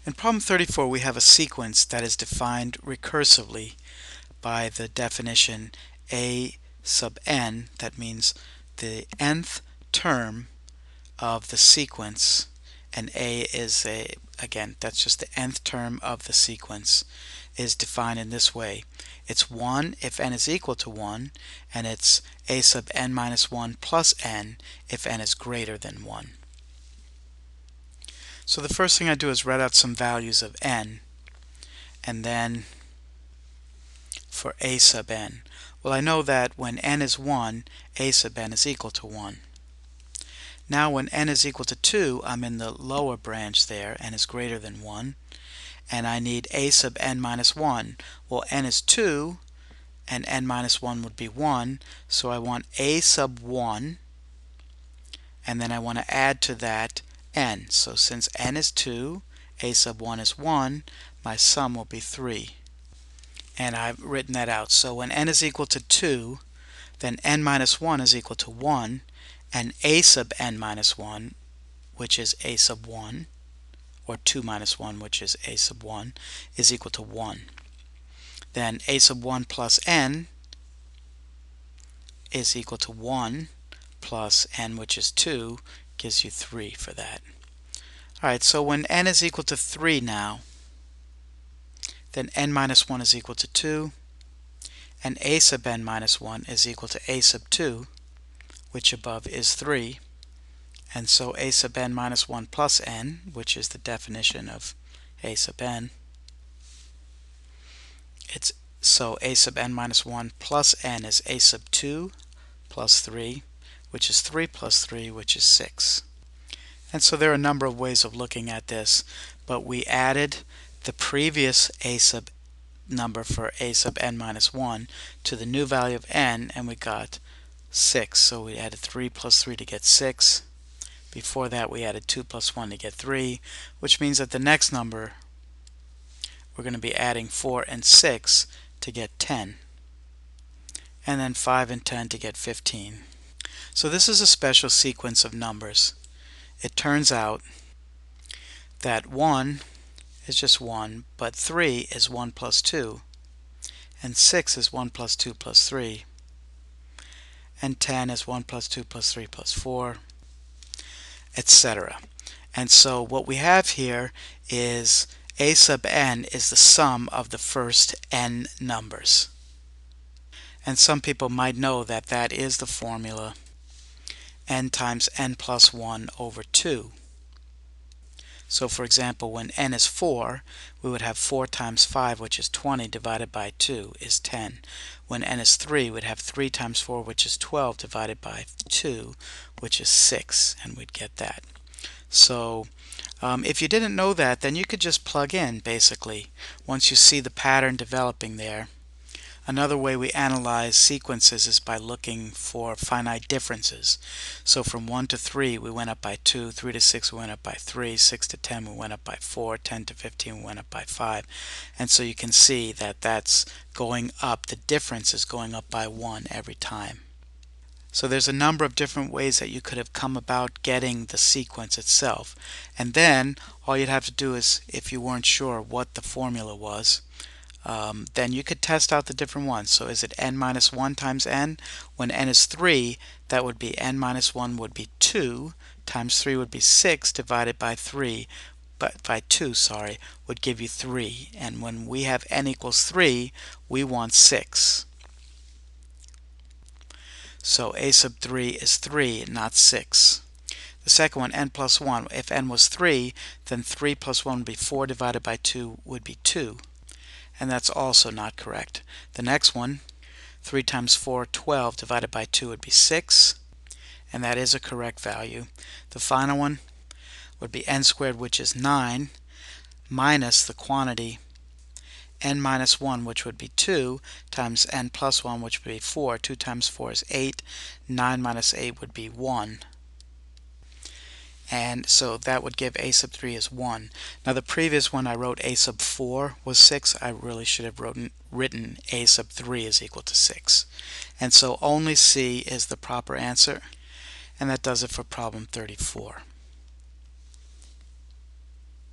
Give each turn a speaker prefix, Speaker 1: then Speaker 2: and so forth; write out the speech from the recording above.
Speaker 1: In problem 34, we have a sequence that is defined recursively by the definition a sub n. That means the nth term of the sequence, and a is again, that's just the nth term of the sequence, is defined in this way. It's 1 if n is equal to 1, and it's a sub n minus 1 plus n if n is greater than 1. So the first thing I do is write out some values of n, and then for a sub n. Well, I know that when n is 1, a sub n is equal to 1. Now when n is equal to 2, I'm in the lower branch there, n is greater than 1, and I need a sub n minus 1. Well, n is 2, and n minus 1 would be 1, so I want a sub 1, and then I want to add to that n. So since n is 2, a sub 1 is 1, my sum will be 3. And I've written that out. So when n is equal to 2, then n minus 1 is equal to 1, and a sub n minus 1, which is a sub 1, or 2 minus 1, which is a sub 1, is equal to 1. Then a sub 1 plus n is equal to 1 plus n, which is 2, gives you 3 for that. Alright, so when n is equal to 3 now, then n minus 1 is equal to 2, and a sub n minus 1 is equal to a sub 2, which above is 3, and so a sub n minus 1 plus n, which is the definition of a sub n, so a sub n minus 1 plus n is a sub 2 plus 3, which is 3 plus 3, which is 6. And so there are a number of ways of looking at this, but we added the previous a sub number for a sub n minus 1 to the new value of n, and we got 6. So we added 3 plus 3 to get 6. Before that we added 2 plus 1 to get 3, which means that the next number we're going to be adding 4 and 6 to get 10, and then 5 and 10 to get 15. So this is a special sequence of numbers. It turns out that 1 is just 1, but 3 is 1 plus 2, and 6 is 1 plus 2 plus 3, and 10 is 1 plus 2 plus 3 plus 4, etc. And so what we have here is a sub n is the sum of the first n numbers. And some people might know that that is the formula n times n plus 1 over 2. So for example, when n is 4, we would have 4 times 5, which is 20, divided by 2 is 10. When n is 3, we'd have 3 times 4, which is 12, divided by 2, which is 6, and we'd get that. So if you didn't know that, then you could just plug in, basically, once you see the pattern developing there. Another way we analyze sequences is by looking for finite differences. So from 1 to 3 we went up by 2, 3 to 6 we went up by 3, 6 to 10 we went up by 4, 10 to 15 we went up by 5. And so you can see that that's going up, the difference is going up by 1 every time. So there's a number of different ways that you could have come about getting the sequence itself. And then all you'd have to do is, if you weren't sure what the formula was, then you could test out the different ones. So is it n minus 1 times n? When n is 3, that would be n minus 1 would be 2, times 3 would be 6, divided by 3, but by 2, sorry, would give you 3. And when we have n equals 3, we want 6. So a sub 3 is 3, not 6. The second one, n plus 1, if n was 3, then 3 plus 1 would be 4, divided by 2 would be 2. And that's also not correct. The next one, 3 times 4, 12, divided by 2 would be 6, and that is a correct value. The final one would be n squared, which is 9, minus the quantity n minus 1, which would be 2, times n plus 1, which would be 4. 2 times 4 is 8. 9 minus 8 would be 1. And so that would give a sub 3 is 1. Now the previous one I wrote a sub 4 was 6. I really should have written a sub 3 is equal to 6. And so only C is the proper answer. And that does it for problem 34.